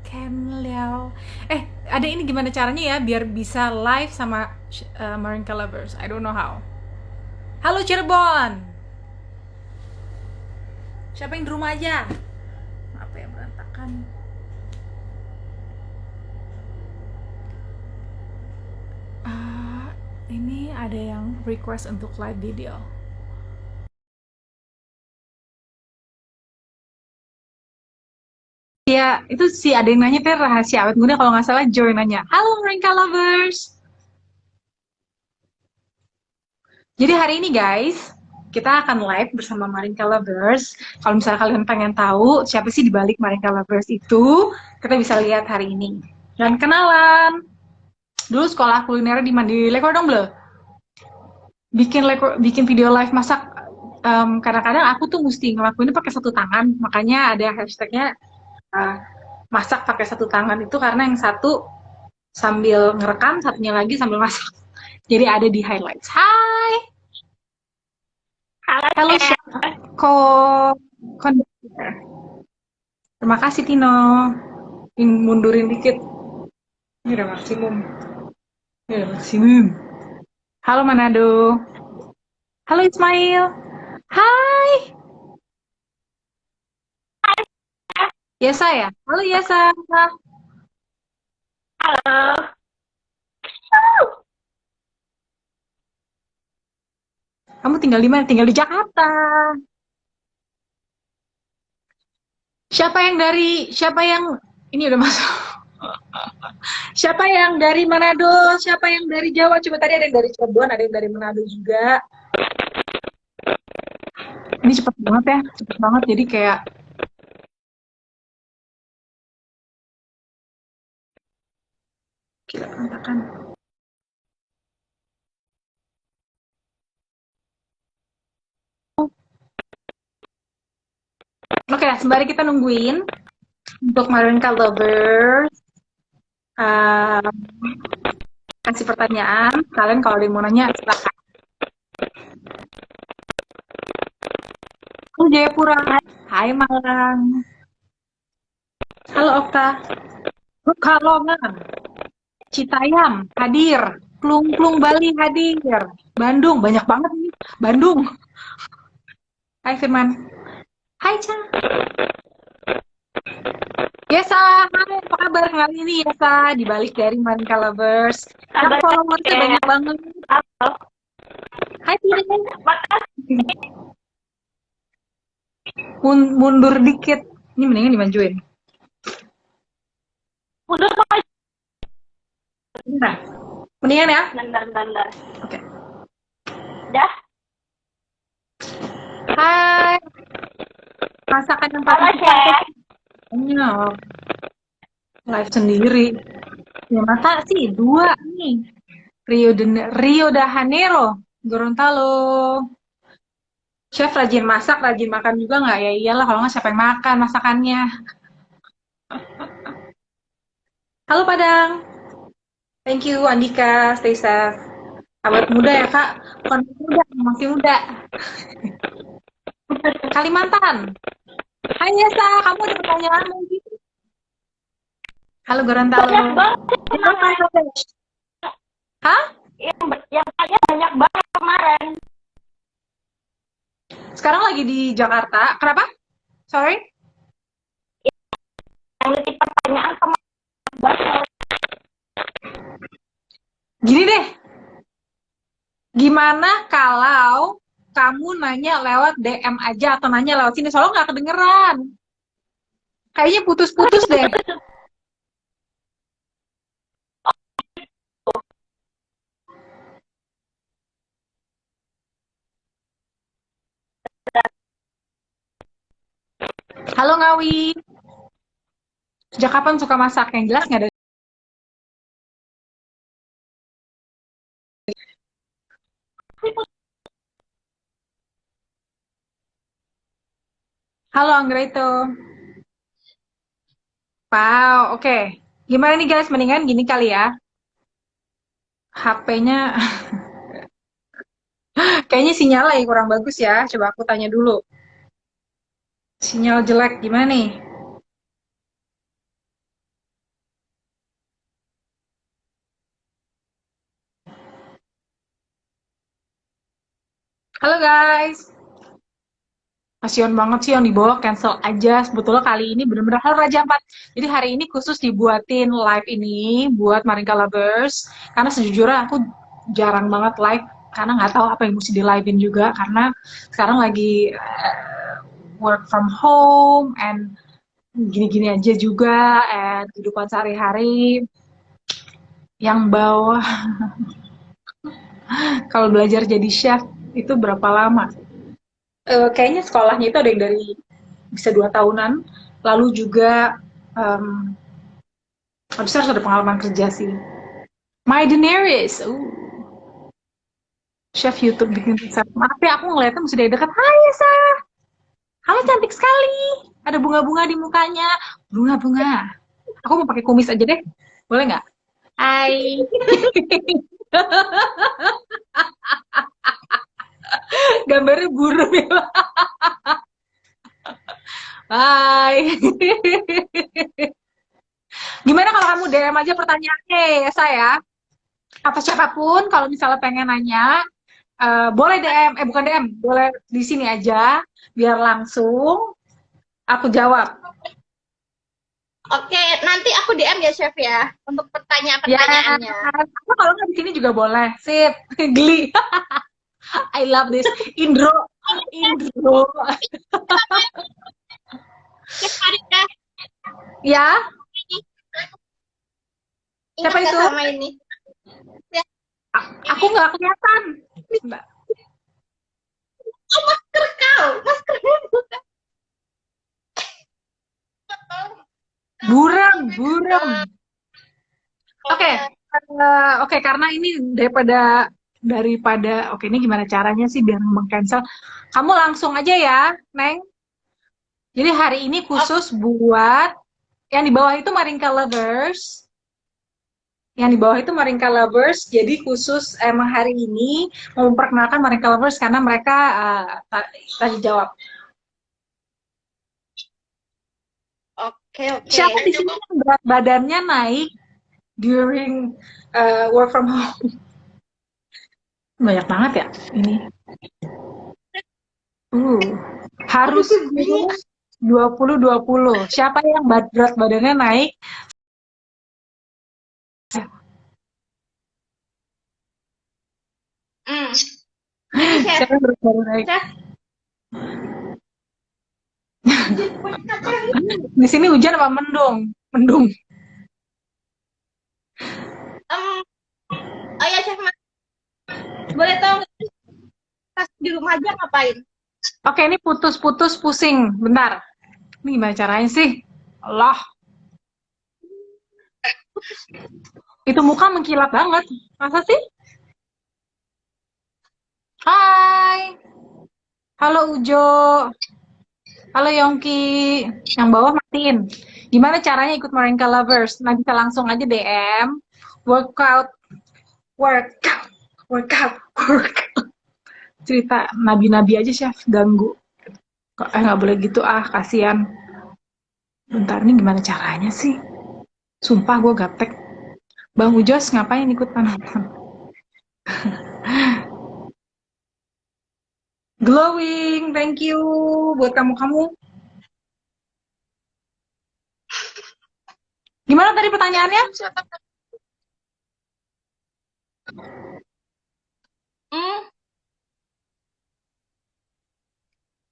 Ken Liao. Ada ini gimana caranya ya biar bisa live sama Marinka Lovers? I don't know how. Halo Cirebon. Siapa yang di rumah aja? Apa yang berantakan? Ah, ini ada yang request untuk live video. Ya, itu sih ada yang nanya teh rahasia awet muda kalau nggak salah Joy nanya. Halo Marinka Lovers. Jadi hari ini guys, kita akan live bersama Marinka Lovers. Kalau misalnya kalian pengen tahu siapa sih di balik Marinka Lovers itu, kita bisa lihat hari ini. Dan kenalan, dulu sekolah kuliner di Mandi Lekor dong belum? Bikin video live masak. Kadang-kadang aku tuh mesti ngelakuinnya pakai satu tangan, makanya ada hashtagnya uh, masak pakai satu tangan itu karena yang satu sambil ngerekam, satunya lagi sambil masak. Jadi ada di highlights. Hai, Halo, halo Chef. chef. Ko Konduktor. Terima kasih Tino. Ini mundurin dikit. Ini udah maksimum. Ini udah maksimum. Halo Manado. Halo Ismail. Hai. Yesa ya? Halo Yesa. Halo. Kamu tinggal di mana? Tinggal di Jakarta. Siapa yang ini udah masuk? Siapa yang dari Manado? Siapa yang dari Jawa? Coba tadi ada yang dari Cirebon, ada yang dari Manado juga. Ini cepet banget ya, cepet banget. Jadi kayak gila berantakan. Oke, sembari kita nungguin untuk Marinka Lovers, um, kasih pertanyaan. Kalian kalau ada yang mau nanya, silakan. Halo Jayapura. Hai Malang. Halo Okta. Pekalongan. Citayam hadir. Plung-plung Bali hadir. Bandung, banyak banget nih. Bandung. Hai Firman. Hai Ca. Yesa, hai apa kabar hari ini Yesa? Dibalik dari Marinka Lovers. Yang Kabar followersnya banyak Chef. banget. Halo. Hai Tirin. Makasih. Mundur dikit. Ini mendingan dimajuin. Udah kok. Nah, mendingan ya? Bentar, bentar, bentar. Oke. Dah. Hai, masakan yang paling Halo, suka apa Chef. sih? Live sendiri. Ya masa sih dua nih. Rio de Janeiro, Gorontalo. Chef rajin masak, rajin makan juga nggak? Ya iyalah, kalau nggak siapa yang makan masakannya. Halo Padang. Thank you Andika, stay safe. Awet muda ya kak, bukan muda, masih muda. Kalimantan. Hai Yesa, kamu ada pertanyaan mungkin? Halo Gorontalo. Banyak banget Halo kemarin. Bangladesh. Hah? Yang tanya banyak banget kemarin. Sekarang lagi di Jakarta. Kenapa? Sorry. Yang nitip pertanyaan kemarin banget. Gini deh, gimana kalau kamu nanya lewat DM aja atau nanya lewat sini? Soalnya nggak kedengeran. Kayaknya putus-putus deh. Halo Ngawi. Sejak kapan suka masak? Yang jelas nggak ada. Halo Anggrito. Wow, oke. Gimana nih guys? Mendingan gini kali ya. HP-nya kayaknya sinyal lagi kurang bagus ya. Coba aku tanya dulu. Sinyal jelek gimana nih? Halo guys, kasihan banget sih yang di bawah cancel aja. Sebetulnya kali ini bener-bener hal Raja Ampat. Jadi hari ini khusus dibuatin live ini buat Maringka Lovers. Karena sejujurnya aku jarang banget live karena nggak tahu apa yang mesti di live-in juga karena sekarang lagi work from home and gini-gini aja juga and kehidupan sehari-hari yang bawah kalau belajar jadi chef itu berapa lama? Kayaknya sekolahnya itu ada yang dari bisa 2 tahunan, lalu juga habis itu harus ada pengalaman kerja sih. My Daenerys, chef YouTube bikin resep. Maaf ya, aku ngeliatnya masih dari dekat. Hai Esa, halo cantik sekali. Ada bunga-bunga di mukanya. Bunga-bunga. Aku mau pakai kumis aja deh, boleh nggak? Hai. Gambarnya burung ya. Hai. Gimana kalau kamu DM aja pertanyaannya ya saya? Atau siapapun kalau misalnya pengen nanya, boleh DM, bukan DM, boleh di sini aja, biar langsung aku jawab. Oke, nanti aku DM ya, Chef ya, untuk Ya, pertanyaan-pertanyaannya. atau kalau nggak di sini juga boleh. Sip, geli. I love this. Indro, Indro. Chef Farida, Ya, ingat siapa gak itu? sama ini? Ya, Aku nggak kelihatan. Mbak. oh, masker kau, masker bukan. Buram, buram. Oke, Ya. oke karena ini daripada ini gimana caranya sih biar meng-cancel? Kamu langsung aja ya, Neng. Jadi hari ini Oke, khusus buat yang di bawah itu Maringka Lovers. Yang di bawah itu Maringka Lovers. Jadi khusus emang hari ini mau memperkenalkan Maringka Lovers karena mereka tadi jawab. oke, oke. Siapa di sini yang berat badannya naik during work from home? Banyak banget ya ini. Harus kurus 20-20. Siapa yang berat badannya naik? Hmm. Ini Chef, Siapa yang berat badan naik? Chef. Di sini hujan apa mendung? Mendung. Oh ya, Chef, boleh tahu nggak sih, pas di rumah aja ngapain? Oke, ini putus-putus pusing. Bentar. Ini gimana caranya sih? Allah, itu muka mengkilap banget. Masa sih? Hai. Halo Ujo. Halo Yongki. Yang bawah matiin. Gimana caranya ikut Maringka Lovers? Nah, bisa langsung aja DM. Workout, workout, workout, workout. Cerita nabi-nabi aja chef ganggu. Kok nggak boleh gitu kasihan. Bentar nih gimana caranya sih? Sumpah gue gaptek. Bang Ujos ngapain ikut nonton? Glowing, thank you buat kamu-kamu. Gimana tadi pertanyaannya? Hmm, halo,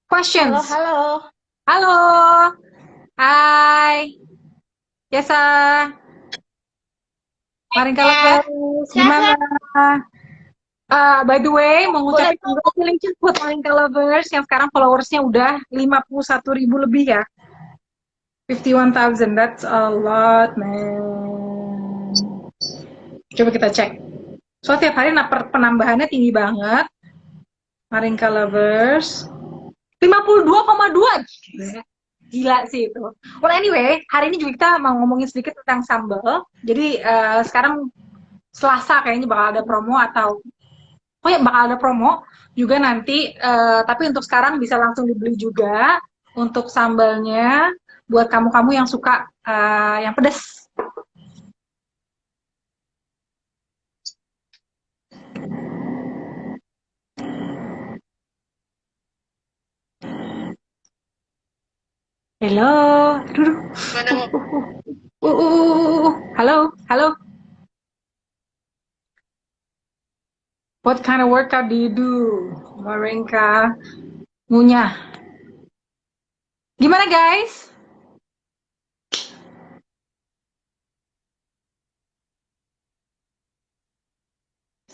Questions. halo. Halo. Hai. Yesa. Maringka Chef, Lovers. Chef, Gimana? Chef, By the way, mau boleh ngucapin tahu congratulations buat Maringka Lovers yang sekarang followersnya udah 51.000 lebih ya. 51,000, that's a lot, man. Coba kita cek. So, tiap hari penambahannya tinggi banget. Maringka Lovers. 52,2. Gila sih itu. Well anyway, hari ini juga kita mau ngomongin sedikit tentang sambal. Jadi sekarang Selasa kayaknya bakal ada promo atau oh ya bakal ada promo juga nanti. Tapi untuk sekarang bisa langsung dibeli juga untuk sambalnya buat kamu-kamu yang suka yang pedas. Hello. Aduh. Mana mau? Halo, halo. What kind of workout do you do? Marinka ngunyah. Gimana guys?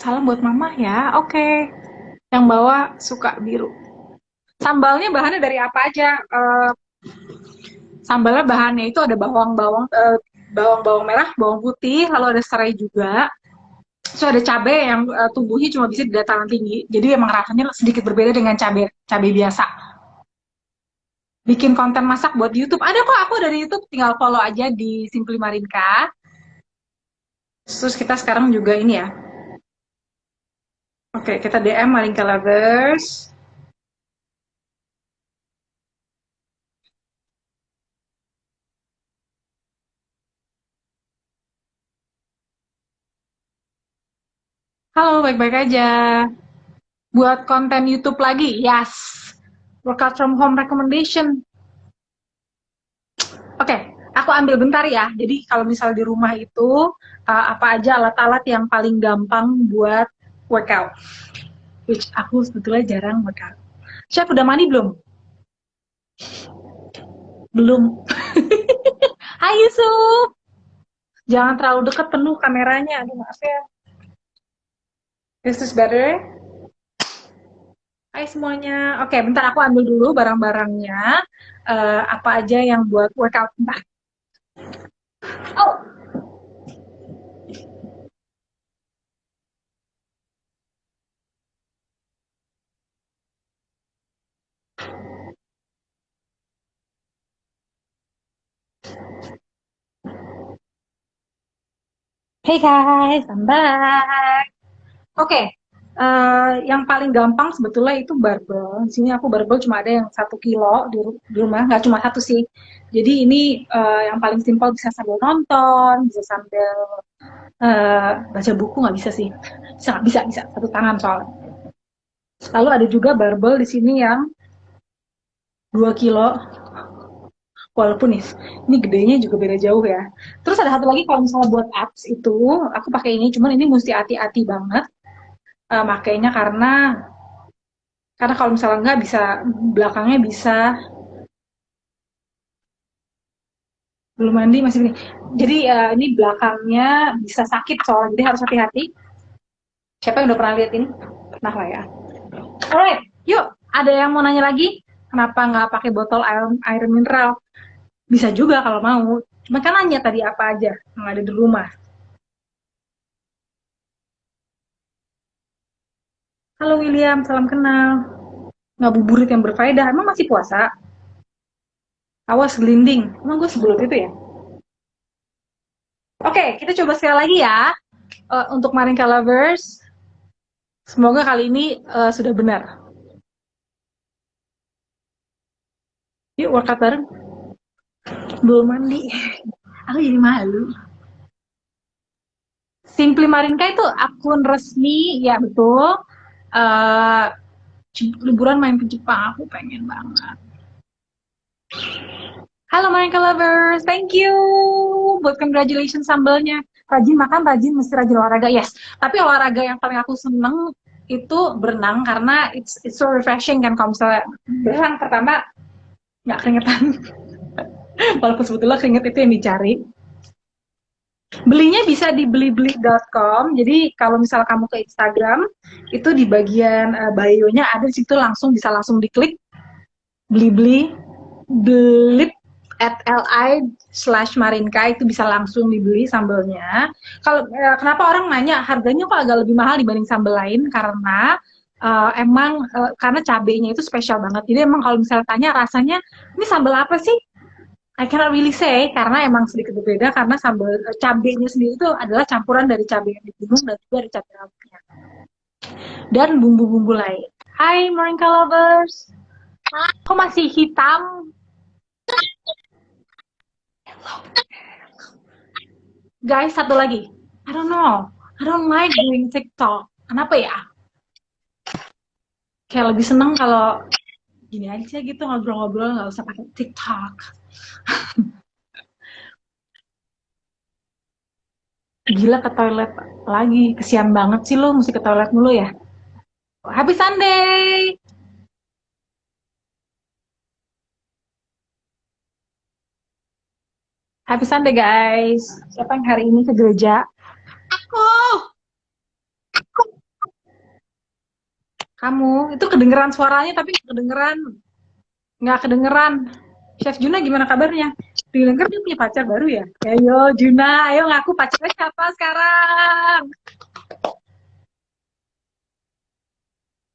Salam buat mama ya. Oke. Yang bawa suka biru. Sambalnya bahannya dari apa aja? Sambalnya bahannya itu ada bawang merah, bawang putih, lalu ada serai juga. Terus ada cabai yang tumbuhnya cuma bisa di dataran tinggi. Jadi emang rasanya sedikit berbeda dengan cabai cabai biasa. Bikin konten masak buat YouTube. Ada kok aku dari YouTube, tinggal follow aja di Simply Marinka. Terus kita sekarang juga ini ya. Oke, kita DM Marinka Lovers. Halo, baik-baik aja. Buat konten YouTube lagi? Yes. Workout from home recommendation. Oke, aku ambil bentar ya. Jadi kalau misal di rumah itu apa aja alat-alat yang paling gampang buat workout? Which aku sebetulnya jarang workout. Chef udah mandi belum? Belum. Hai Yusuf. Jangan terlalu dekat penuh kameranya. Aduh maaf ya. Is this better? Hai semuanya. Oke, bentar aku ambil dulu barang-barangnya. Apa aja yang buat workout? Bentar. Oh, hey guys, I'm back. Oke, yang paling gampang sebetulnya itu barbel. Di sini aku barbel cuma ada yang 1 kilo di rumah, nggak cuma satu sih. Jadi ini yang paling simpel, bisa sambil nonton, bisa sambil baca buku, nggak bisa sih. Bisa satu tangan soalnya. Lalu ada juga barbel di sini yang 2 kilo, walaupun nih ini gedenya juga beda jauh ya. Terus ada satu lagi kalau misalnya buat abs itu aku pakai ini, cuman ini mesti hati-hati banget makainya karena kalau misalnya nggak bisa belakangnya bisa belum mandi masih ini. Jadi ini belakangnya bisa sakit soalnya, jadi harus hati-hati. Siapa yang udah pernah lihat ini? Pernah lah ya. Alright, yuk. Ada yang mau nanya lagi? Kenapa nggak pakai botol air mineral? Bisa juga kalau mau. Cuma kan nanya tadi apa aja yang ada di rumah. Halo William, salam kenal. Ngabuburit yang berfaedah. Emang masih puasa? Awas gelinding. Emang gue sebelum itu ya? Oke, kita coba sekali lagi ya. Untuk Marinka Lovers, semoga kali ini sudah benar. Yuk workout bareng. Belum mandi. Aku jadi malu. Simply Marinka itu akun resmi, ya betul. Uh, Liburan main ke Jepang, aku pengen banget. Halo Marinka Lovers, thank you buat congratulations sambalnya. Rajin makan, rajin mesti rajin olahraga, yes. Tapi olahraga yang paling aku seneng itu berenang, karena it's so refreshing kan. Kalau misalnya berenang pertama nggak keringetan, walaupun sebetulnya keringet itu yang dicari. Belinya bisa di belibeli.com. Jadi kalau misalnya kamu ke Instagram, itu di bagian bio-nya ada di situ, bisa langsung diklik Blibli, Blip at li/marinka, itu bisa langsung dibeli sambalnya. Kalau kenapa orang nanya harganya kok agak lebih mahal dibanding sambal lain, karena emang karena cabenya itu spesial banget. Jadi emang kalau misalnya tanya rasanya ini sambal apa sih, I cannot really say, karena emang sedikit berbeda, karena sambal cabenya sendiri itu adalah campuran dari cabai yang di gunung dan juga dari cabai rawitnya dan bumbu-bumbu lain. Hai Marinka Lovers, kok masih hitam? Guys, satu lagi. I don't know. I don't like doing TikTok. Kenapa ya? Kayak lebih seneng kalau gini aja gitu, ngobrol-ngobrol, nggak usah pakai TikTok. Gila, ke toilet lagi. Kesian banget sih lo, mesti ke toilet mulu ya. Happy Sunday! Happy Sunday guys. Siapa yang hari ini ke gereja? Aku. Kamu. Itu kedengeran suaranya tapi nggak kedengeran. Nggak kedengeran. Chef Juna gimana kabarnya? Dengar dia punya pacar baru ya? Ayo Juna, ayo ngaku pacarnya siapa sekarang?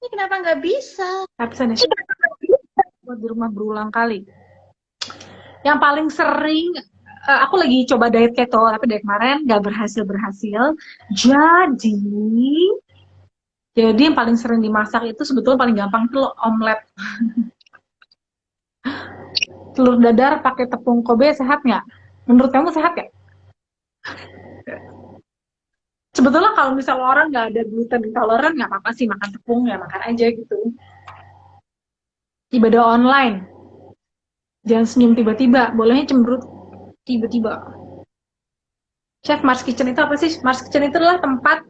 Ini kenapa nggak bisa? Happy Sunday. Buat di rumah berulang kali. Yang paling sering aku lagi coba diet keto tapi dari kemarin nggak berhasil. Jadi yang paling sering dimasak itu sebetulnya paling gampang itu omelet. Telur dadar pakai tepung Kobe sehat nggak? Menurut kamu sehat nggak? Sebetulnya kalau misalnya orang nggak ada gluten intoleran nggak apa-apa sih makan tepung, ya makan aja gitu. Ibadah online, jangan senyum tiba-tiba, bolehnya cemberut tiba-tiba. Chef Mars Kitchen itu apa sih? Mars Kitchen itu adalah tempat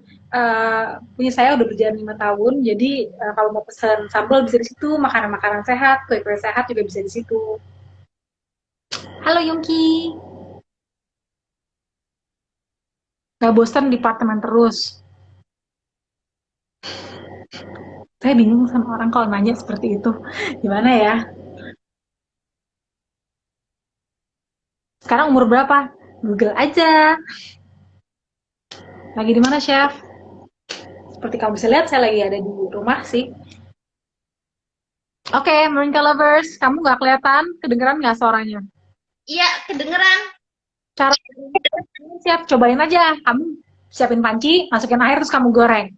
punya saya udah berjalan 5 tahun. Jadi kalau mau pesan sambal bisa di situ, makanan-makanan sehat, kue-kue sehat juga bisa di situ. Halo Yungki, nggak bosan di apartemen terus? Saya bingung sama orang kalau nanya seperti itu. Gimana ya? Sekarang umur berapa? Google aja. Lagi di mana, Chef? Seperti kamu bisa lihat, saya lagi ada di rumah sih. Oke, Moringa Lovers, kamu nggak kelihatan? Kedengeran nggak suaranya? Iya, kedengeran. Cara siap, cobain aja. Kamu siapin panci, masukin air, terus kamu goreng.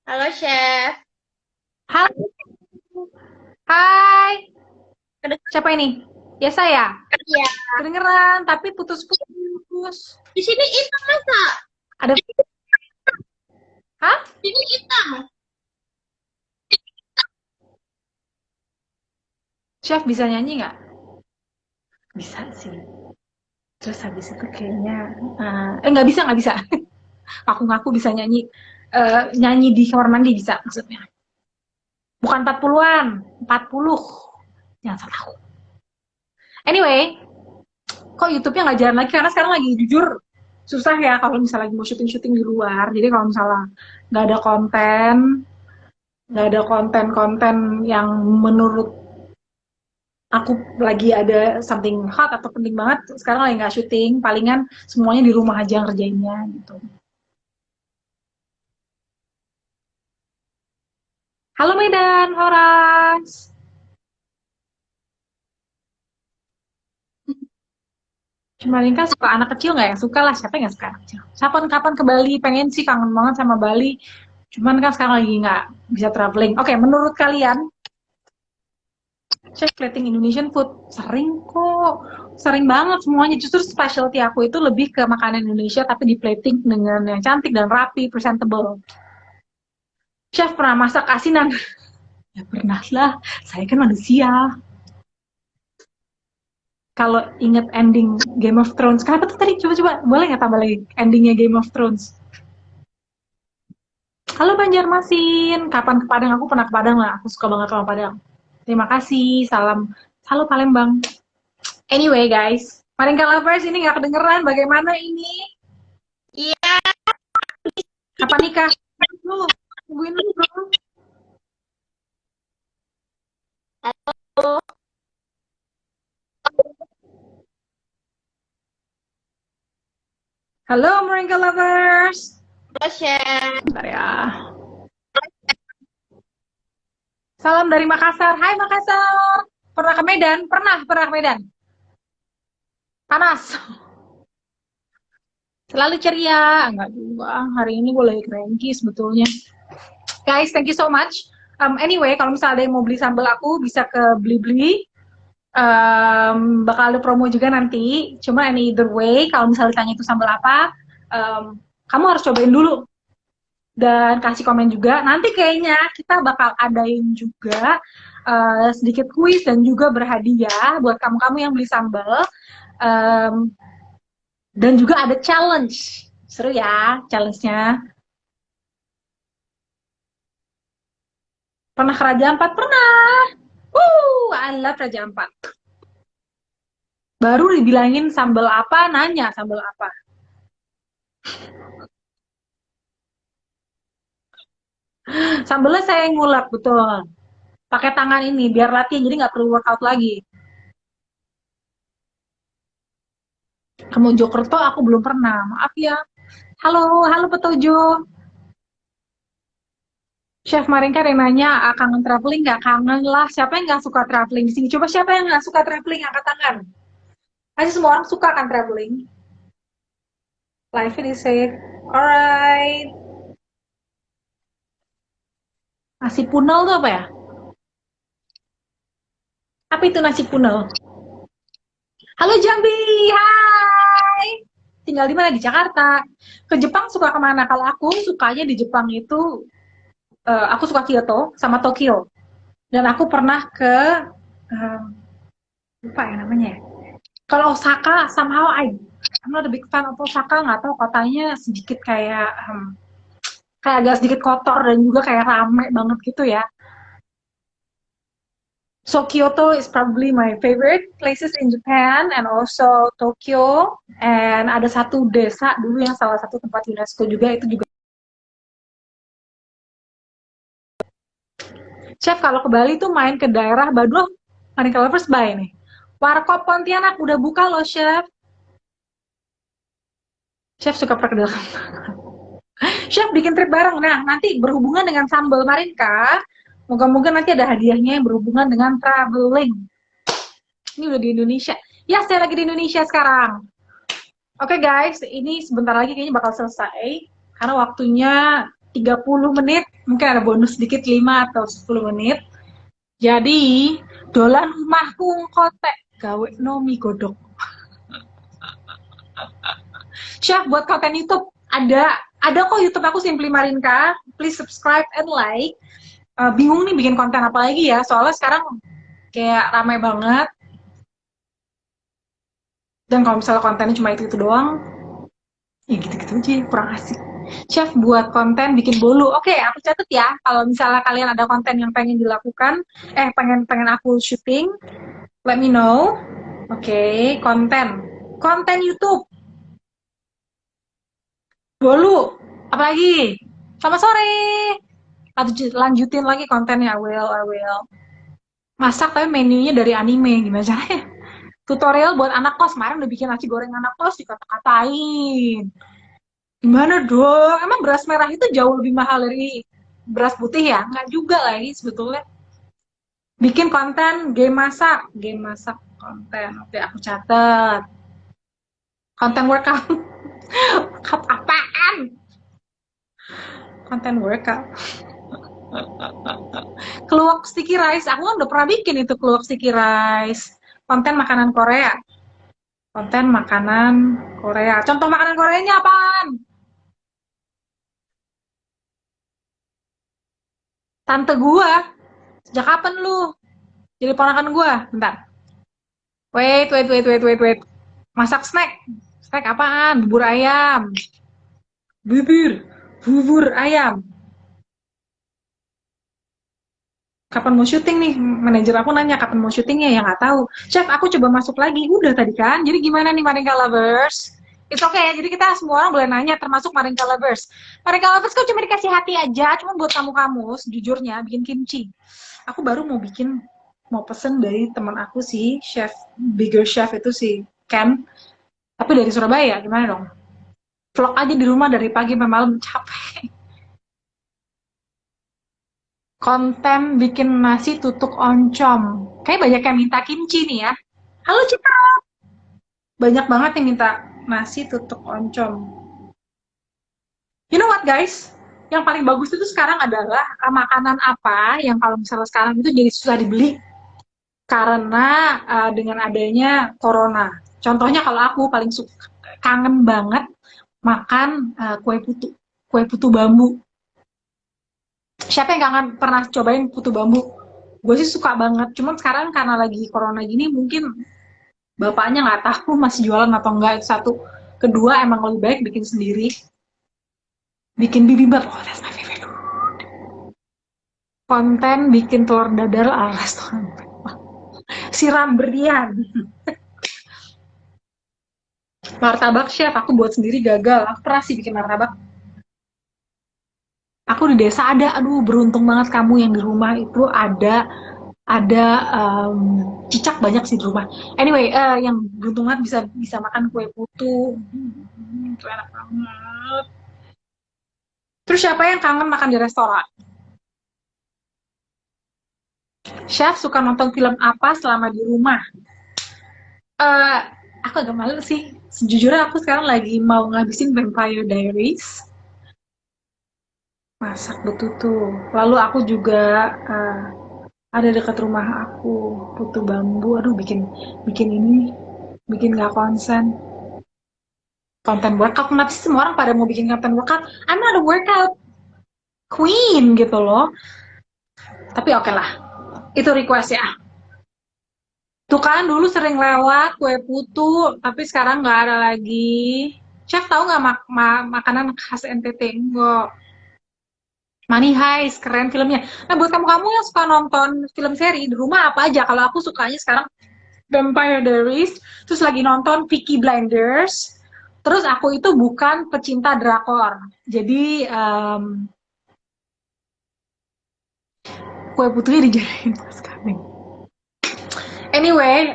Halo, Chef. Halo, hai. Kedengeran. Siapa ini? Ya saya. Iya. Kedengeran, tapi putus-putus. Di sini hitam masa? Ada. Hah? Di sini hitam. Chef bisa nyanyi nggak? Bisa sih. Terus habis itu kayaknya, nggak bisa. Aku ngaku bisa nyanyi. Nyanyi di kamar mandi bisa maksudnya. Bukan 40-an, 40. Jangan salah aku. Anyway, kok YouTube-nya nggak jalan lagi? Karena sekarang lagi jujur susah ya kalau misalnya lagi mau syuting-syuting di luar. Jadi kalau misalnya nggak ada konten, nggak ada konten-konten yang menurut aku lagi ada something hot atau penting banget, sekarang lagi nggak syuting, palingan semuanya di rumah aja ngerjainnya gitu. Halo Medan, Horas. Kemarin kan suka anak kecil nggak ya? Suka lah, siapa yang nggak suka anak kecil? Kapan-kapan ke Bali, pengen sih, kangen banget sama Bali. Cuman kan sekarang lagi nggak bisa traveling. Oke, menurut kalian, chef plating Indonesian food sering kok, sering banget semuanya. Justru specialty aku itu lebih ke makanan Indonesia tapi di plating dengan yang cantik dan rapi, presentable. Chef pernah masak asinan? Ya pernah lah, saya kan manusia. Kalau inget ending Game of Thrones, kenapa tuh tadi? Coba-coba, boleh nggak tambah lagi endingnya Game of Thrones? Halo Banjarmasin, kapan ke Padang? Aku pernah ke Padang lah, aku suka banget sama Padang. Terima kasih, salam, halo Palembang. Anyway guys, Maringka Lovers ini nggak kedengeran, bagaimana ini? Iya. Kapan nikah? Lu, tungguin dulu dong. Halo. Halo Maringka Lovers. Halo, Chef. Bentar ya. Salam dari Makassar. Hai Makassar. Pernah ke Medan? Pernah ke Medan. Panas. Selalu ceria. Enggak juga. Hari ini gue lagi cranky sebetulnya. Guys, thank you so much. Anyway, kalau misalnya ada yang mau beli sambal aku, bisa ke Blibli. Bakal ada promo juga nanti. Cuma either way, kalau misalnya ditanya itu sambal apa, kamu harus cobain dulu. Dan kasih komen juga. Nanti kayaknya kita bakal adain juga sedikit kuis dan juga berhadiah buat kamu-kamu yang beli sambal. Dan juga ada challenge. Seru ya challenge-nya. Pernah ke Raja Ampat? Pernah. I love Raja Ampat. Baru dibilangin sambal apa, nanya sambal apa. Sambalnya saya yang ngulek, betul. Pakai tangan ini, biar latihan, jadi nggak perlu workout lagi. Ke Mojokerto aku belum pernah, maaf ya. Halo, halo Petojo. Chef Marinka yang nanya, kangen traveling nggak? Kangen lah, siapa yang nggak suka traveling di sini? Coba siapa yang nggak suka traveling, angkat tangan. Pasti semua orang suka kan traveling. Life is safe. Alright. Nasi punel tuh apa ya? Apa itu nasi punel? Halo Jambi, hai. Tinggal di mana? Di Jakarta. Ke Jepang suka kemana? Kalau aku sukanya di Jepang itu, aku suka Kyoto sama Tokyo. Dan aku pernah ke, um, lupa ya namanya ya. Kalau Osaka, somehow I'm not a big fan of Osaka, nggak tahu kotanya sedikit kayak agak sedikit kotor dan juga kayak rame banget gitu ya. So Kyoto is probably my favorite places in Japan and also Tokyo. And ada satu desa dulu yang salah satu tempat UNESCO juga, itu juga. Chef kalau ke Bali tuh main ke daerah Baduh, Maring Lovers Bay nih. Warkop Pontianak udah buka loh Chef. Chef suka perkedel. Chef bikin trip bareng. Nah, nanti berhubungan dengan sambal Marinka. Moga-moga nanti ada hadiahnya yang berhubungan dengan traveling. Ini udah di Indonesia. Ya, saya lagi di Indonesia sekarang. Oke guys, ini sebentar lagi kayaknya bakal selesai. Karena waktunya 30 menit. Mungkin ada bonus sedikit 5 atau 10 menit. Jadi, dolan rumahku kotek. Gawe nomi godok. Chef, buat konten YouTube, ada kok YouTube aku Simply Marinka. Please subscribe and like. Bingung nih bikin konten apa lagi ya, soalnya sekarang kayak ramai banget. Dan kalau misalnya kontennya cuma itu doang, ya gitu-gitu aja, kurang asik. Chef buat konten bikin bolu. Oke, aku catat ya. Kalau misalnya kalian ada konten yang pengen dilakukan, pengen aku syuting, let me know. Oke, konten YouTube, bolu, apalagi? Selamat sore. Lanjutin lagi kontennya, I will. Masak tapi menunya dari anime, gimana caranya? Tutorial buat anak kos, kemarin udah bikin nasi goreng anak kos, dikata-katain. Gimana dong? Emang beras merah itu jauh lebih mahal dari beras putih ya? Nggak juga lagi sebetulnya. Bikin konten game masak konten. Oke, aku catat. Konten workout. Workout apaan? Konten workout. Keluak sticky rice, aku kan udah pernah bikin itu keluak sticky rice. Konten makanan Korea. Konten makanan Korea. Contoh makanan Koreanya apaan? Tante gua. Sejak kapan lu jadi ponakan gua? Bentar. Wait. Masak snack. Snack apaan? Bubur ayam. Bubur ayam. Kapan mau syuting nih? Manajer aku nanya kapan mau syutingnya, ya nggak tahu. Chef, aku coba masuk lagi. Udah tadi kan. Jadi gimana nih Marinka Lovers? It's okay ya, jadi kita semua orang boleh nanya, termasuk Marinka Lovers. Marinka Lovers kok cuma dikasih hati aja, cuma buat kamu-kamu, sejujurnya, bikin kimchi. Aku baru mau pesen dari teman aku sih, bigger chef itu si Ken. Tapi dari Surabaya, gimana dong? Vlog aja di rumah dari pagi sampai malam, capek. Konten bikin nasi tutuk oncom. Kayak banyak yang minta kimchi nih ya. Halo Citra. Banyak banget yang minta nasi tutuk oncom. You know what guys? Yang paling bagus itu sekarang adalah makanan apa yang kalau misalnya sekarang itu jadi susah dibeli karena dengan adanya corona. Contohnya kalau aku paling kangen banget makan kue putu bambu. Siapa yang kangen pernah cobain putu bambu? Gue sih suka banget. Cuman sekarang karena lagi corona gini mungkin bapaknya nggak tahu masih jualan atau enggak, itu satu. Kedua emang lebih baik bikin sendiri. Bikin bibimbap. Oh, that's my favorite. Konten bikin telur dadar ala restoran. Siram berlian. Martabak chef, aku buat sendiri gagal. Aku pernah sih bikin martabak. Aku di desa ada, aduh beruntung banget kamu yang di rumah itu ada cicak banyak sih di rumah. Anyway, yang beruntung banget bisa bisa makan kue putu. Itu enak banget. Terus siapa yang kangen makan di restoran? Chef suka nonton film apa selama di rumah? Eh, aku agak malu sih. Sejujurnya aku sekarang lagi mau ngabisin Vampire Diaries. Masak betutu. Lalu aku juga eh, ada dekat rumah aku putu bambu. Aduh bikin bikin ini bikin gak konsen. Konten workout, kenapa sih semua orang pada mau bikin konten workout? I'm not a workout queen gitu loh. Tapi oke lah, itu request ya. Tuh kan dulu sering lewat kue putu, tapi sekarang nggak ada lagi. Chef tahu nggak makanan khas NTT? Enggak. Money Heist, keren filmnya. Nah buat kamu-kamu yang suka nonton film seri di rumah apa aja? Kalau aku sukanya sekarang Vampire Diaries, terus lagi nonton Peaky Blinders. Terus aku itu bukan pecinta drakor, jadi kue putunya dijadiin pas kambing. Anyway,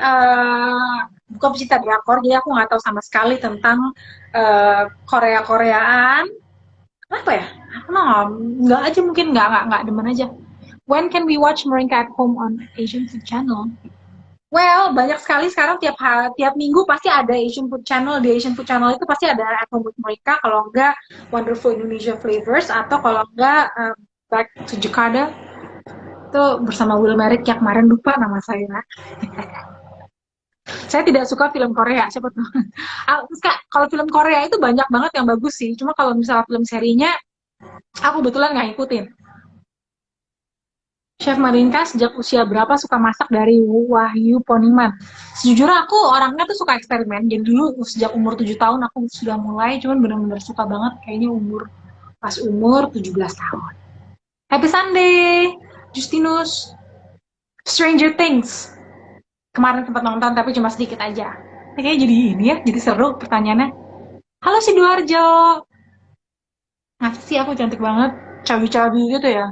bukan pecinta drakor, jadi aku nggak tahu sama sekali tentang Korea-Koreaan. Apa ya? Aku nggak aja, mungkin nggak demen aja. When can we watch Moringa at Home on Asian Food Channel? Well, banyak sekali sekarang tiap minggu pasti ada Asian Food Channel. Di Asian Food Channel itu pasti ada At Home with Moringa, kalau enggak Wonderful Indonesia Flavors, atau kalau enggak Back to Jakarta. Itu bersama Will Merrick yang kemarin lupa nama saya. Saya tidak suka film Korea, siapa tuh? Kalau film Korea itu banyak banget yang bagus sih. Cuma kalau misalnya film serinya, aku kebetulan nggak ngikutin. Chef Marinka sejak usia berapa suka masak dari Wahyu Poniman? Sejujurnya aku orangnya tuh suka eksperimen. Jadi dulu sejak umur 7 tahun aku sudah mulai, cuman benar-benar suka banget kayaknya pas umur 17 tahun. Happy Sunday, Justinus. Stranger Things. Kemarin sempat nonton tapi cuma sedikit aja. Ini kayaknya jadi ini ya, jadi seru pertanyaannya. Halo Sidoarjo. Masa sih aku cantik banget? Cabi-cabi gitu ya.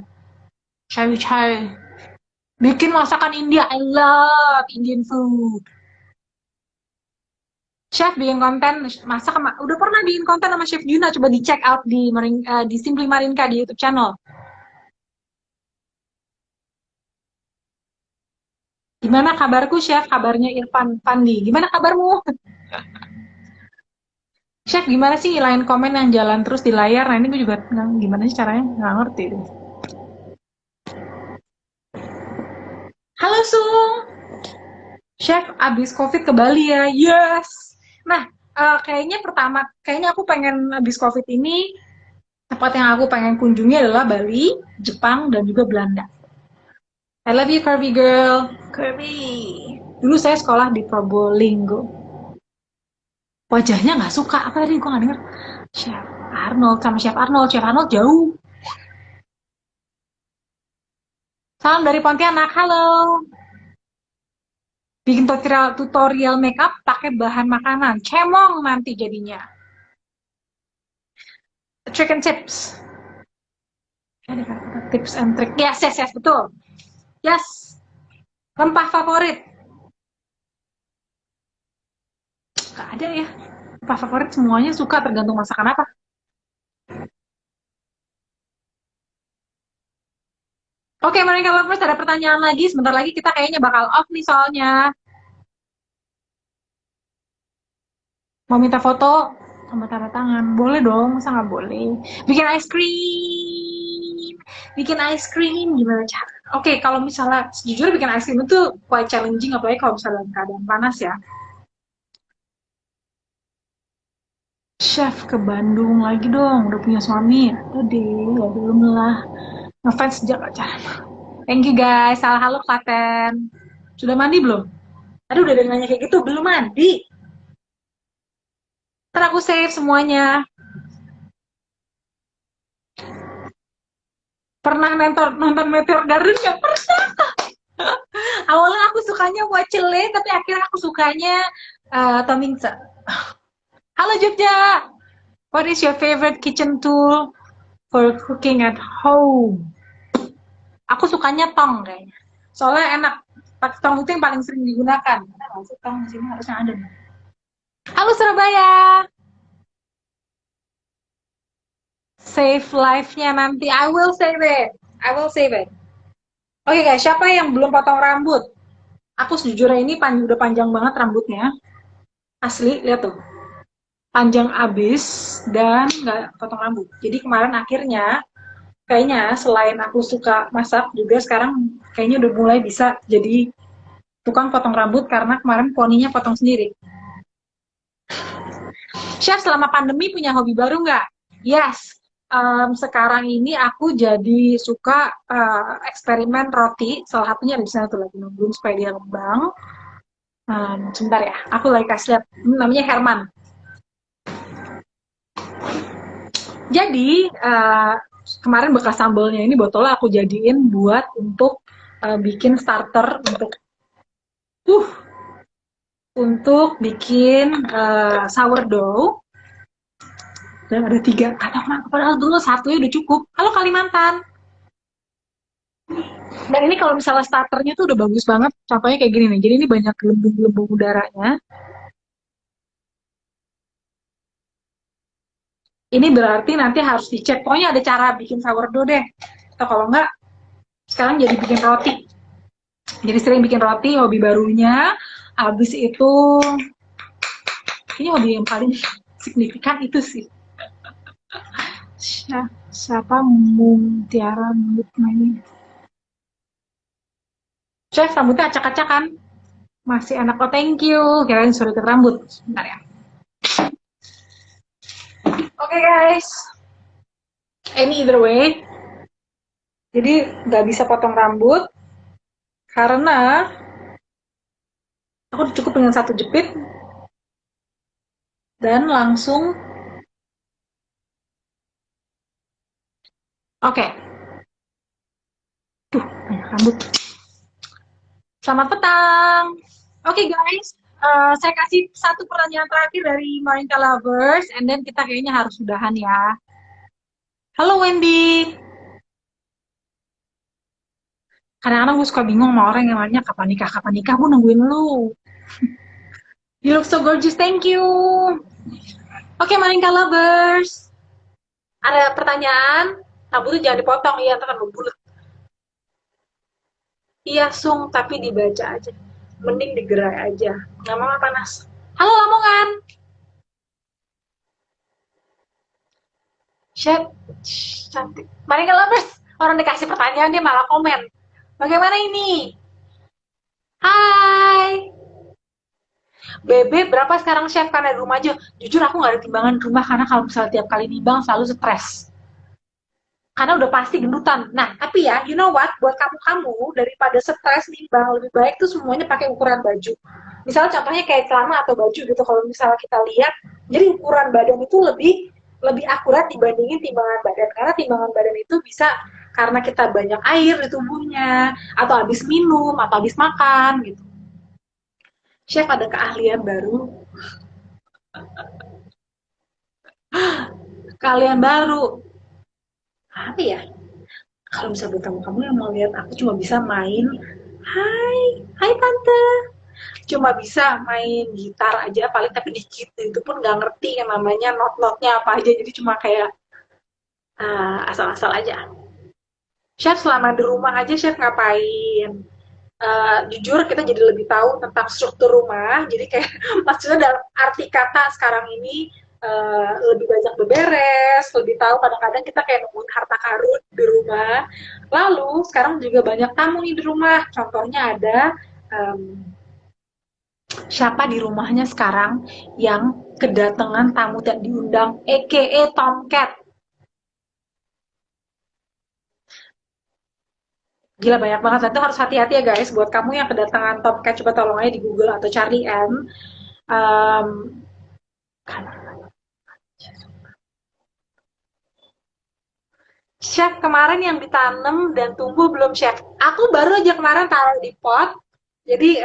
Cabi-cabi. Bikin masakan India. I love Indian food. Chef bikin konten masak sama, udah pernah bikin konten sama Chef Juna, coba di check out di Simply Marinka di YouTube channel. Gimana kabarku Chef? Kabarnya Irfan Fandi. Gimana kabarmu? Chef gimana sih ngilangin komen yang jalan terus di layar? Nah ini gue juga gimana sih caranya? Nggak ngerti deh. Halo Sung, Chef abis COVID ke Bali ya? Yes. Nah, kayaknya aku pengen abis COVID ini, tempat yang aku pengen kunjungi adalah Bali, Jepang, dan juga Belanda. I love you Kirby girl. Kirby. Dulu saya sekolah di Probolinggo. Wajahnya nggak suka, apa tadi gue nggak denger. Chef Arnold sama Chef Arnold. Chef Arnold jauh. Salam dari Pontianak, halo. Bikin tutorial makeup pakai bahan makanan. Cemong nanti jadinya. Trick and tips. Ada kata tips and trick. Yes, yes, yes, betul. Yes. Rempah favorit. Gak ada ya. Rempah favorit semuanya suka, tergantung masakan apa. Oke, mereka lovers, ada pertanyaan lagi. Sebentar lagi kita kayaknya bakal off nih soalnya. Mau minta foto sama tanda tangan? Boleh dong, masa nggak boleh? Bikin ice cream. Bikin ice cream gimana cara? Oke, kalau misalnya sejujurnya bikin ice cream itu quite challenging, apalagi kalau misalnya dalam keadaan panas ya. Chef ke Bandung lagi dong, udah punya suami. Aduh deh, ya belum lah. Ngefans sejak pacaran. Thank you guys. Salah halo Klaten. Sudah mandi belum? Aduh udah ada yang nanya kayak gitu, belum mandi. Ntar aku save semuanya. Pernah nonton Meteor Garden nggak? Pernah. Awalnya aku sukanya Wacele, tapi akhirnya aku sukanya Tomingse. Halo Jogja. What is your favorite kitchen tool for cooking at home? Aku sukanya tong kayaknya. Soalnya enak. Pakai tong itu yang paling sering digunakan. Ada nggak sih tong di sini harusnya ada nih. Halo Surabaya. Save live-nya nanti. I will save it. I will save it. Oke guys, siapa yang belum potong rambut? Aku sejujurnya ini udah panjang banget rambutnya. Asli, lihat tuh. Panjang abis dan nggak potong rambut. Jadi kemarin akhirnya kayaknya selain aku suka masak juga sekarang kayaknya udah mulai bisa jadi tukang potong rambut karena kemarin poninya potong sendiri. Chef selama pandemi punya hobi baru nggak? Yes. Sekarang ini aku jadi suka eksperimen roti. Salah satunya di sana tuh lagi nungguin supaya dia ngembang. Sebentar ya, aku lagi kasih lihat. Namanya Herman. Jadi kemarin bekas sambalnya ini botolnya aku jadiin buat untuk bikin starter uh untuk bikin sourdough. Dan ada 3, kata kenapa padahal dulu satunya udah cukup. Halo Kalimantan. Dan ini kalau misalnya starternya tuh udah bagus banget. Contohnya kayak gini nih. Jadi ini banyak gelembung-gelembung udaranya. Ini berarti nanti harus dicek. Pokoknya ada cara bikin sourdough deh. Atau kalau enggak, sekarang jadi bikin roti. Jadi sering bikin roti, hobi barunya. Habis itu, ini hobi yang paling signifikan itu sih. Siapa Mutiara Mutmain? Chef, rambutnya acak-acakan. Masih enak. Oh, thank you. Kirain suruh ikat rambut. Sebentar ya. Oke guys. Any either way. Jadi nggak bisa potong rambut karena aku cukup dengan 1 jepit dan langsung. Oke. Tuh, banyak rambut. Selamat petang. Oke guys, saya kasih 1 pertanyaan terakhir dari Marinka Lovers, and then kita kayaknya harus udahan ya. Halo Wendy. Kadang-kadang gue suka bingung sama orang yang nanya kapan nikah, gue nungguin lu. You look so gorgeous, thank you. Oke, Marinka Lovers. Ada pertanyaan? Rambutnya jangan dipotong, iya, ntar bulat. Iya, Sung, tapi dibaca aja. Mending digerai aja. Nggak mau panas. Halo, Lamongan. Chef, cantik. Marinka Lovers, orang dikasih pertanyaan, dia malah komen. Bagaimana ini? Hai. BB berapa sekarang chef karena di rumah aja? Jujur aku nggak ada timbangan di rumah karena kalau misalnya tiap kali nimbang selalu stres. Karena udah pasti gendutan. Nah, tapi ya, you know what? Buat kamu-kamu, daripada stres nimbang, lebih baik tuh semuanya pakai ukuran baju. Misalnya contohnya kayak celana atau baju gitu, kalau misalnya kita lihat, jadi ukuran badan itu lebih lebih akurat dibandingin timbangan badan. Karena timbangan badan itu bisa karena kita banyak air di tubuhnya, atau habis minum, atau habis makan gitu. Chef ada keahlian baru. Keahlian baru. Apa ya? Kalau misalnya buat kamu yang mau lihat aku cuma bisa main, hai, hai tante, cuma bisa main gitar aja paling tapi dikit itu pun nggak ngerti yang namanya not-notnya apa aja jadi cuma kayak asal-asal aja. Chef selama di rumah aja chef ngapain? Jujur kita jadi lebih tahu tentang struktur rumah jadi kayak maksudnya dalam arti kata sekarang ini lebih banyak beberes, lebih tahu kadang-kadang kita kayak nemuin harta karun di rumah. Lalu sekarang juga banyak tamu nih di rumah. Contohnya ada siapa di rumahnya sekarang yang kedatangan tamu tak diundang, a.k.a. Tomcat. Gila banyak banget. Itu harus hati-hati ya guys. Buat kamu yang kedatangan Tomcat, coba tolong aja di Google atau Charlie M. Um, Chef kemarin yang ditanam dan tumbuh belum chef. Aku baru aja kemarin taruh di pot. Jadi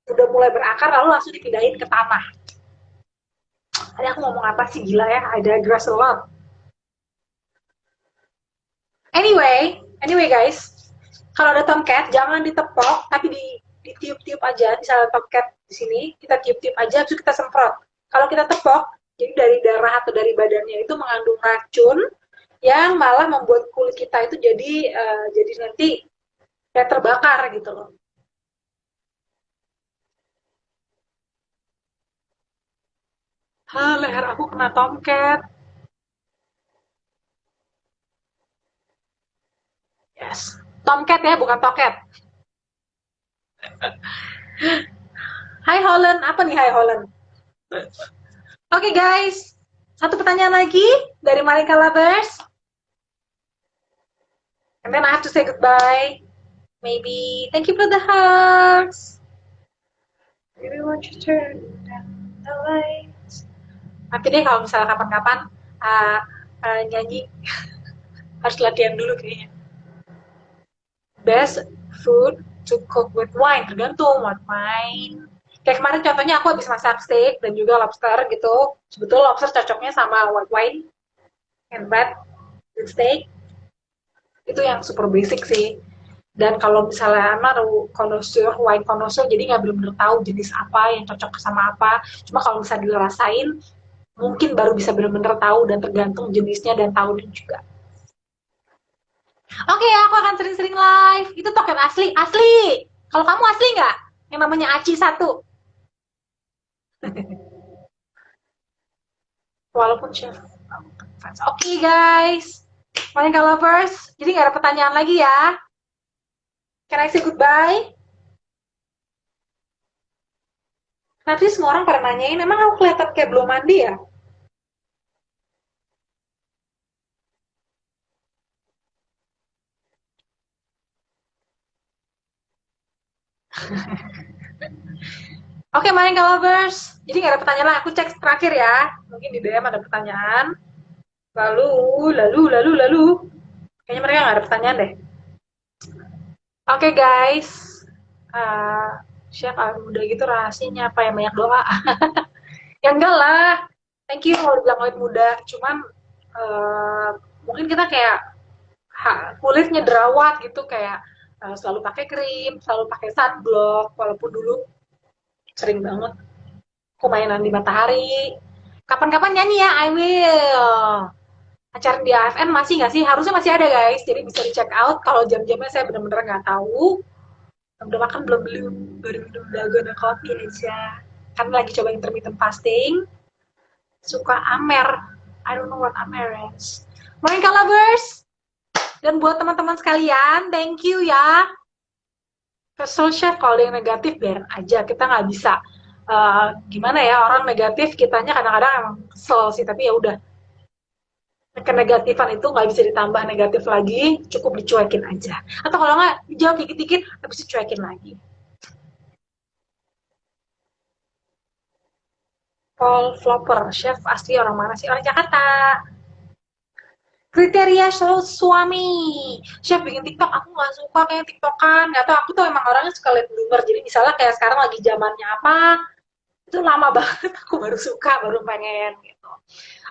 udah mulai berakar lalu langsung dipindahin ke tanah. Tadi aku ngomong apa sih, gila ya, ada grass a lot. Anyway guys, kalau ada tomcat jangan ditepok tapi ditiup-tiup aja. Misalnya tomcat di sini kita tiup-tiup aja terus kita semprot. Kalau kita tepok, jadi dari darah atau dari badannya itu mengandung racun yang malah membuat kulit kita itu jadi nanti kayak terbakar gitu loh. Leher aku kena tomcat. Yes. Tomcat ya, bukan toket. Hai Holland, apa nih Hai Holland? Oke guys, satu pertanyaan lagi dari Marika Lovers. And then I have to say goodbye. Maybe, thank you for the hugs. Maybe want you to turn down the lights. Nanti deh kalau misalnya kapan-kapan nyanyi, harus latihan dulu kayaknya. Best food to cook with wine, tergantung what wine. Kayak kemarin contohnya aku habis masak steak dan juga lobster gitu. Sebetulnya lobster cocoknya sama white wine and red with steak. Itu yang super basic sih. Dan kalau misalnya naruh connoisseur, wine connoisseur, jadi nggak benar-benar tahu jenis apa yang cocok sama apa. Cuma kalau misalnya dirasain, mungkin baru bisa benar-benar tahu dan tergantung jenisnya dan tahunnya juga. Oke, aku akan sering-sering live. Itu token asli, asli. Kalau kamu asli nggak? Yang namanya Aci satu. Walaupun chef. Oke guys, Monica lovers. Jadi nggak ada pertanyaan lagi ya. Can I say goodbye? Nanti semua orang pada nanyain, emang aku kelihatan kayak belum mandi ya? Oke, Monica lovers. Jadi nggak ada pertanyaan lagi. Aku cek terakhir ya. Mungkin di DM ada pertanyaan. Lalu. Kayaknya mereka nggak ada pertanyaan deh. Oke guys. Chef udah gitu rahasianya apa yang banyak doa. Ya enggak lah. Thank you kalau dibilang awet muda. Cuman mungkin kita kayak kulitnya jerawat gitu, kayak selalu pakai krim, selalu pakai sunblock, walaupun dulu sering banget aku mainan di matahari. Kapan-kapan nyanyi ya, I will. Acara di AFN masih nggak sih? Harusnya masih ada guys, jadi bisa di check out. Kalau jam-jamnya saya benar-benar nggak tahu. Udah makan belum, baru minum dalgona coffee aja. Kan lagi coba intermittent fasting. Suka Amer. I don't know what Amer is. Morning lovers. Dan buat teman-teman sekalian, thank you ya. Kesel chef kalau ada yang negatif biarin aja. Kita nggak bisa gimana ya, orang negatif kitanya kadang-kadang emang kesel sih, tapi ya udah. Kenegatifan itu nggak bisa ditambah negatif lagi, cukup dicuekin aja. Atau kalau nggak dijawab dikit-dikit, habis itu cuekin lagi. Paul Flopper, chef asli orang mana sih? Orang Jakarta. Kriteria suami, chef bikin TikTok, aku nggak suka kayak TikTokan, nggak tahu, aku tuh emang orangnya suka liat bloomer, jadi misalnya kayak sekarang lagi zamannya apa, itu lama banget aku baru suka, baru pengen gitu.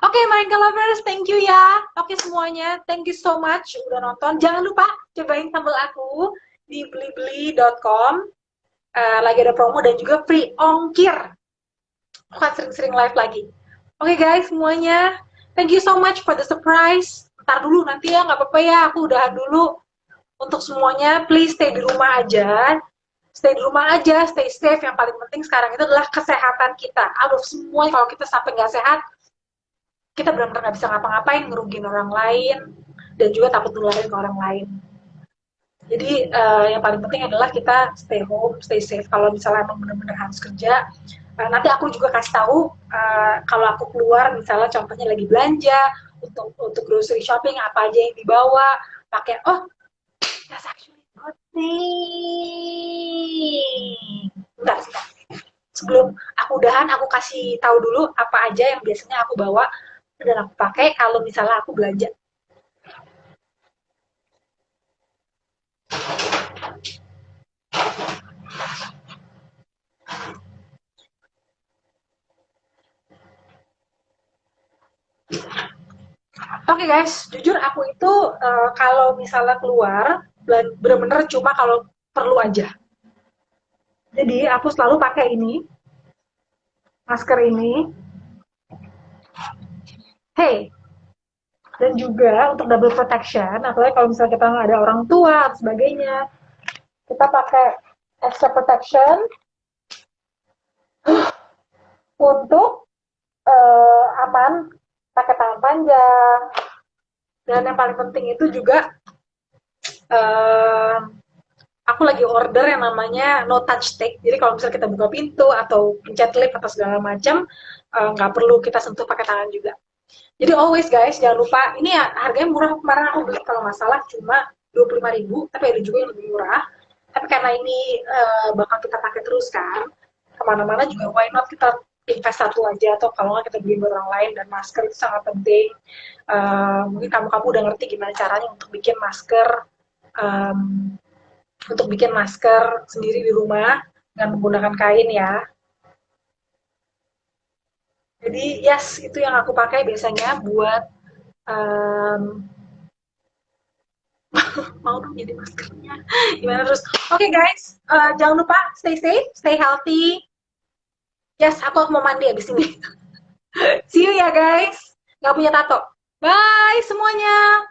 Oke, Marika Lovers, thank you ya. Oke semuanya, thank you so much udah nonton. Jangan lupa cobain sambal aku di blibli.com. Lagi ada promo dan juga free ongkir. Aku akan sering-sering live lagi. Oke guys, semuanya, thank you so much for the surprise. Ntar dulu nanti ya, nggak apa-apa ya, aku udahan dulu. Untuk semuanya, please stay di rumah aja. Stay di rumah aja, stay safe. Yang paling penting sekarang itu adalah kesehatan kita. Out of semua, kalau kita sampai nggak sehat, kita benar-benar nggak bisa ngapa-ngapain, ngerugiin orang lain, dan juga takut nularin ke orang lain. Jadi yang paling penting adalah kita stay home, stay safe. Kalau misalnya emang benar-benar harus kerja, nanti aku juga kasih tahu kalau aku keluar, misalnya contohnya lagi belanja untuk grocery shopping, apa aja yang dibawa, pakai That's actually a good thing. Bentar, bentar. Sebelum aku udahan, aku kasih tahu dulu apa aja yang biasanya aku bawa dan aku pakai kalau misalnya aku belanja. Oke guys, jujur aku itu kalau misalnya keluar bener-bener cuma kalau perlu aja. Jadi aku selalu pakai ini, masker ini. Hey, dan juga untuk double protection, apalagi kalau misalnya kita nggak ada orang tua atau sebagainya, kita pakai extra protection untuk aman, pakai tangan panjang. Dan yang paling penting itu juga eh, aku lagi order yang namanya no touch tape. Jadi kalau misalnya kita buka pintu atau pencet lip atau segala macam, nggak perlu kita sentuh pakai tangan juga. Jadi always guys, jangan lupa, ini ya harganya murah, kemarin aku beli kalau nggak salah cuma 25.000, tapi ada juga yang lebih murah. Tapi karena ini bakal kita pakai terus kan, kemana-mana juga why not kita invest satu aja, atau kalau nggak kita beli buat orang lain. Dan masker itu sangat penting. Mungkin kamu udah ngerti gimana caranya um, untuk bikin masker sendiri di rumah dengan menggunakan kain ya. Jadi yes, itu yang aku pakai biasanya buat um, mau dong jadi maskernya gimana terus. Oke guys, jangan lupa stay safe, stay healthy. Yes, aku mau mandi abis ini. See you ya guys, nggak punya tato. Bye semuanya.